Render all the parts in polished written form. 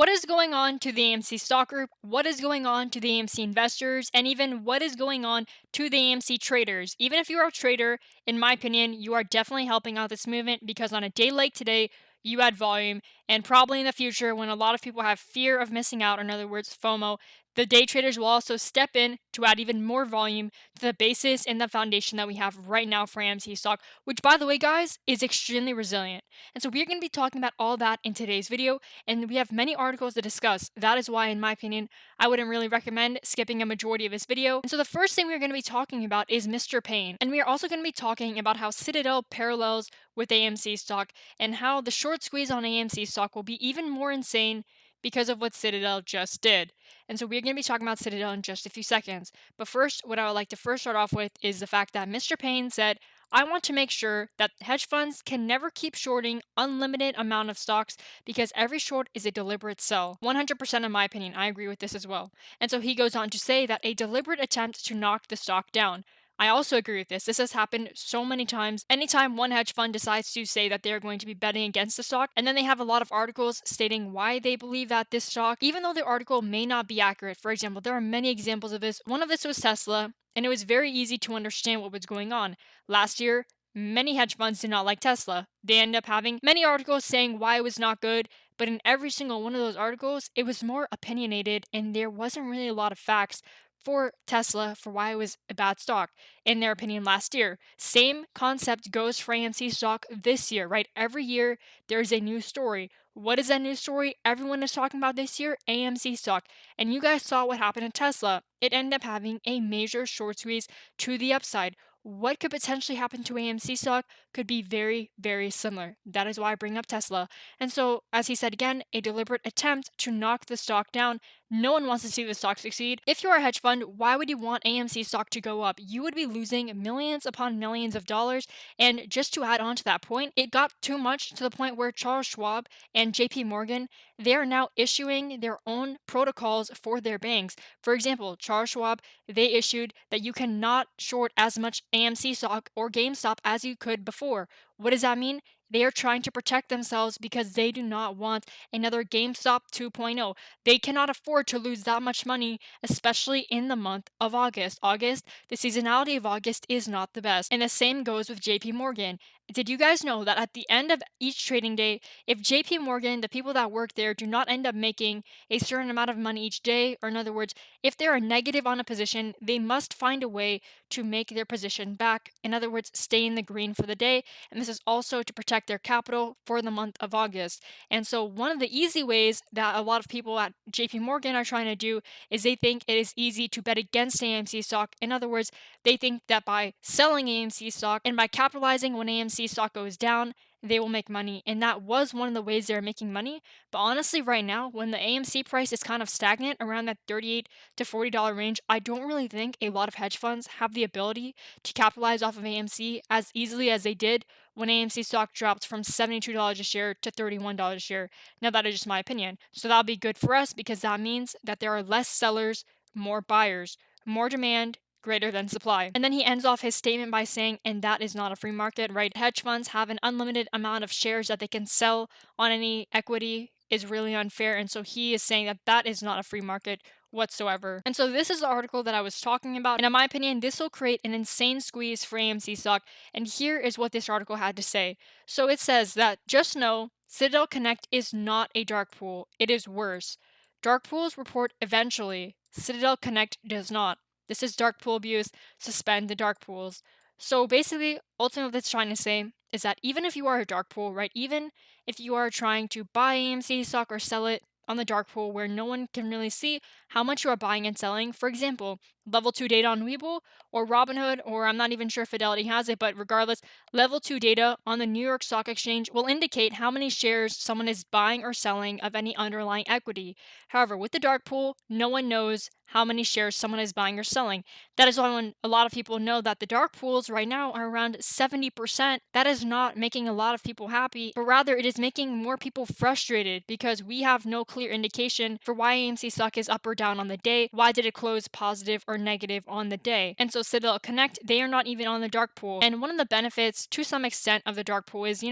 What is going on to the AMC stock group? What is going on to the AMC investors? And even what is going on to the AMC traders? Even if you are a trader, in my opinion, you are definitely helping out this movement because on a day like today, you add volume. And probably in the future, when a lot of people have fear of missing out, or in other words, FOMO, the day traders will also step in to add even more volume to the basis and the foundation that we have right now for AMC stock, which, by the way, guys, is extremely resilient. And so we're going to be talking about all that in today's video, and we have many articles to discuss. That is why, in my opinion, I wouldn't really recommend skipping a majority of this video. And so the first thing we're going to be talking about is Mr. Payne, and we are also going to be talking about how Citadel parallels with AMC stock and how the short squeeze on AMC stock will be even more insane because of what Citadel just did. And so we're going to be talking about Citadel in just a few seconds. But first, what I would like to first start off with is the fact that Mr. Payne said, I want to make sure that hedge funds can never keep shorting unlimited amount of stocks because every short is a deliberate sell. 100% in my opinion, I agree with this as well. And so he goes on to say that a deliberate attempt to knock the stock down. I also agree with this. This has happened so many times. Anytime one hedge fund decides to say that they're going to be betting against the stock, and then they have a lot of articles stating why they believe that this stock, even though the article may not be accurate. For example, there are many examples of this. One of this was Tesla, and it was very easy to understand what was going on. Last year, many hedge funds did not like Tesla. They ended up having many articles saying why it was not good, but in every single one of those articles, it was more opinionated and there wasn't really a lot of facts for Tesla for why it was a bad stock, in their opinion, last year. Same concept goes for AMC stock this year, right? Every year, there's a new story. What is that new story everyone is talking about this year? AMC stock. And you guys saw what happened to Tesla. It ended up having a major short squeeze to the upside. What could potentially happen to AMC stock could be very, very similar. That is why I bring up Tesla. And so, as he said again, a deliberate attempt to knock the stock down. No one wants to see the stock succeed. If you're a hedge fund, why would you want AMC stock to go up? You would be losing millions upon millions of dollars. And just to add on to that point, it got too much to the point where Charles Schwab and JP Morgan, they are now issuing their own protocols for their banks. For example, Charles Schwab, they issued that you cannot short as much AMC stock or GameStop as you could before. What does that mean? They are trying to protect themselves because they do not want another GameStop 2.0. They cannot afford to lose that much money, especially in the month of August. The seasonality of August is not the best. And the same goes with JP Morgan. Did you guys know that at the end of each trading day, if JP Morgan, the people that work there, do not end up making a certain amount of money each day, or in other words, if they are negative on a position, they must find a way to make their position back. In other words, stay in the green for the day. And this is also to protect their capital for the month of August. And so one of the easy ways that a lot of people at JP Morgan are trying to do is they think it is easy to bet against AMC stock. In other words, they think that by selling AMC stock and by capitalizing when AMC stock goes down, they will make money. And that was one of the ways they're making money. But honestly, right now, when the AMC price is kind of stagnant around that $38 to $40 range, I don't really think a lot of hedge funds have the ability to capitalize off of AMC as easily as they did when AMC stock dropped from $72 a share to $31 a share. Now, that is just my opinion. So that'll be good for us because that means that there are less sellers, more buyers, more demand, greater than supply. And then he ends off his statement by saying, and that is not a free market, right? Hedge funds have an unlimited amount of shares that they can sell on any equity is really unfair. And so he is saying that that is not a free market whatsoever. And so this is the article that I was talking about. And in my opinion, this will create an insane squeeze for AMC stock. And here is what this article had to say. So it says that just know Citadel Connect is not a dark pool. It is worse. Dark pools report eventually. Citadel Connect does not. This is dark pool abuse. Suspend the dark pools. So basically, ultimately what it's trying to say is that even if you are a dark pool, right, even if you are trying to buy AMC stock or sell it on the dark pool where no one can really see how much you are buying and selling, for example, level 2 data on Webull or Robinhood, or I'm not even sure Fidelity has it, but regardless, level 2 data on the New York Stock Exchange will indicate how many shares someone is buying or selling of any underlying equity. However, with the dark pool, no one knows how many shares someone is buying or selling. That is why when a lot of people know that the dark pools right now are around 70%, that is not making a lot of people happy, but rather it is making more people frustrated because we have no clear indication for why AMC stock is up or down on the day. Why did it close positive or negative on the day? And so Citadel Connect, they are not even on the dark pool. And one of the benefits to some extent of the dark pool is,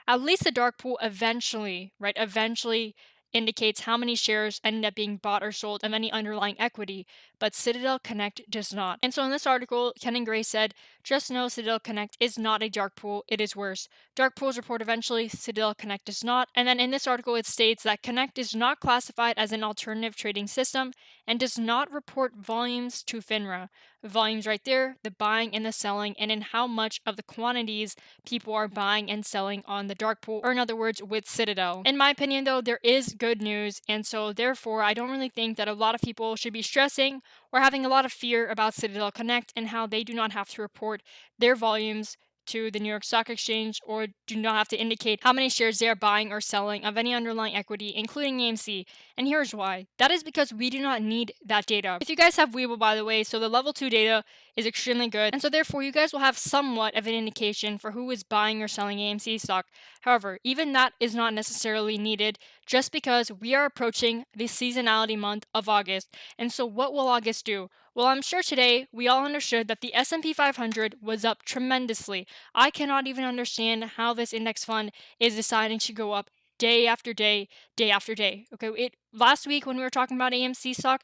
at least the dark pool eventually, right? Eventually indicates how many shares ended up being bought or sold of any underlying equity, but Citadel Connect does not. And so in this article, Ken and Gray said, just know Citadel Connect is not a dark pool, it is worse. Dark pools report eventually, Citadel Connect does not. And then in this article, it states that Connect is not classified as an alternative trading system and does not report volumes to FINRA. Volumes right there, the buying and the selling, and in how much of the quantities people are buying and selling on the dark pool, or in other words, with Citadel. In my opinion, though, there is good news, and so therefore, I don't really think that a lot of people should be stressing or having a lot of fear about Citadel Connect and how they do not have to report their volumes to the New York Stock Exchange or do not have to indicate how many shares they are buying or selling of any underlying equity, including AMC. And here's why. That is because we do not need that data. If you guys have Webull, by the way, so the level 2 data is extremely good, and so therefore you guys will have somewhat of an indication for who is buying or selling AMC stock. However, even that is not necessarily needed just because we are approaching the seasonality month of August. And so what will August do? Well, I'm sure today we all understood that the S&P 500 was up tremendously. I cannot even understand how this index fund is deciding to go up day after day, day after day. Okay, last week when we were talking about AMC stock,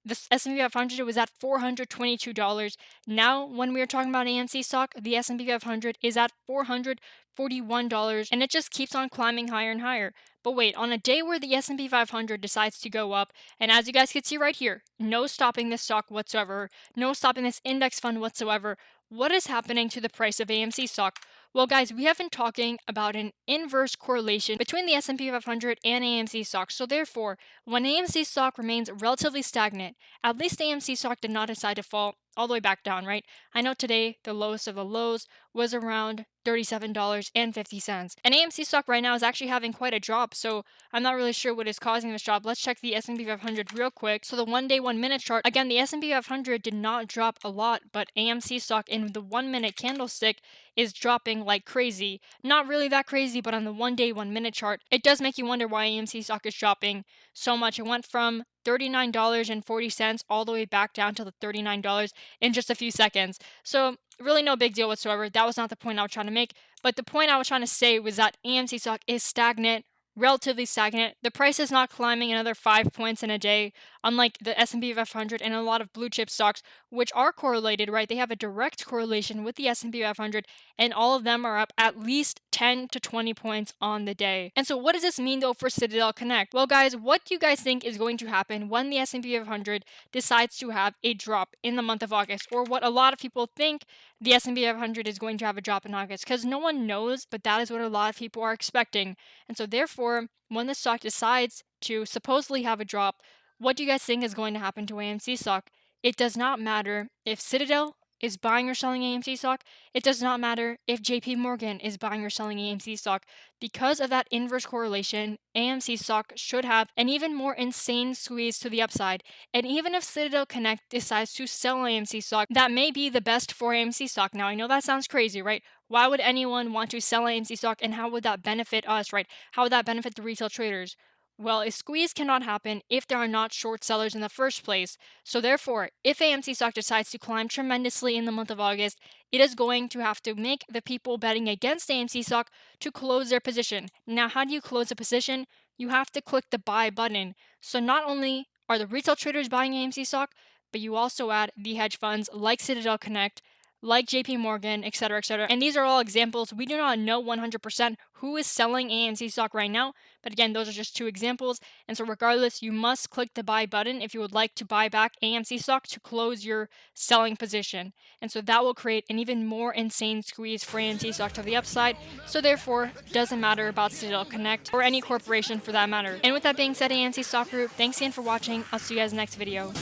the S&P 500 was at $422. Now, when we are talking about AMC stock, the S&P 500 is at $441, and it just keeps on climbing higher and higher. But wait, on a day where the S&P 500 decides to go up, and as you guys can see right here, no stopping this stock whatsoever, no stopping this index fund whatsoever, what is happening to the price of AMC stock? Well, guys, we have been talking about an inverse correlation between the S&P 500 and AMC stock. So therefore, when AMC stock remains relatively stagnant, at least AMC stock did not decide to fall all the way back down, right? I know today the lowest of the lows was around $37.50. And AMC stock right now is actually having quite a drop, so I'm not really sure what is causing this drop. Let's check the S&P 500 real quick. So the 1-day, 1-minute chart, again, the S&P 500 did not drop a lot, but AMC stock in the 1-minute candlestick is dropping like crazy. Not really that crazy, but on the 1-day, 1-minute chart, it does make you wonder why AMC stock is dropping so much. It went from $39.40 all the way back down to the $39 in just a few seconds. So really no big deal whatsoever. That was not the point I was trying to make. But the point I was trying to say was that AMC stock is stagnant, relatively stagnant. The price is not climbing another 5 points in a day, unlike the S&P 500 and a lot of blue chip stocks, which are correlated, right? They have a direct correlation with the S&P 500, and all of them are up at least 10 to 20 points on the day. And so what does this mean though for Citadel Connect? Well, guys, what do you guys think is going to happen when the S&P 500 decides to have a drop in the month of August, or what a lot of people think the S&P 500 is going to have a drop in August? Because no one knows, but that is what a lot of people are expecting. And so therefore, when the stock decides to supposedly have a drop, what do you guys think is going to happen to AMC stock? It does not matter if Citadel is buying or selling AMC stock. It does not matter if JP Morgan is buying or selling AMC stock. Because of that inverse correlation, AMC stock should have an even more insane squeeze to the upside. And even if Citadel Connect decides to sell AMC stock, that may be the best for AMC stock. Now, I know that sounds crazy, right? Why would anyone want to sell AMC stock, and how would that benefit us, right? How would that benefit the retail traders? Well, a squeeze cannot happen if there are not short sellers in the first place. So therefore, if AMC stock decides to climb tremendously in the month of August, it is going to have to make the people betting against AMC stock to close their position. Now, how do you close a position? You have to click the buy button. So not only are the retail traders buying AMC stock, but you also add the hedge funds like Citadel Connect, like JP Morgan, etc., etc. And these are all examples. We do not know 100% who is selling AMC stock right now, but again, those are just two examples. And so regardless, you must click the buy button if you would like to buy back AMC stock to close your selling position. And so that will create an even more insane squeeze for AMC stock to the upside. So therefore, doesn't matter about Citadel Connect or any corporation for that matter. And with that being said, AMC Stock Group, thanks again for watching. I'll see you guys next video.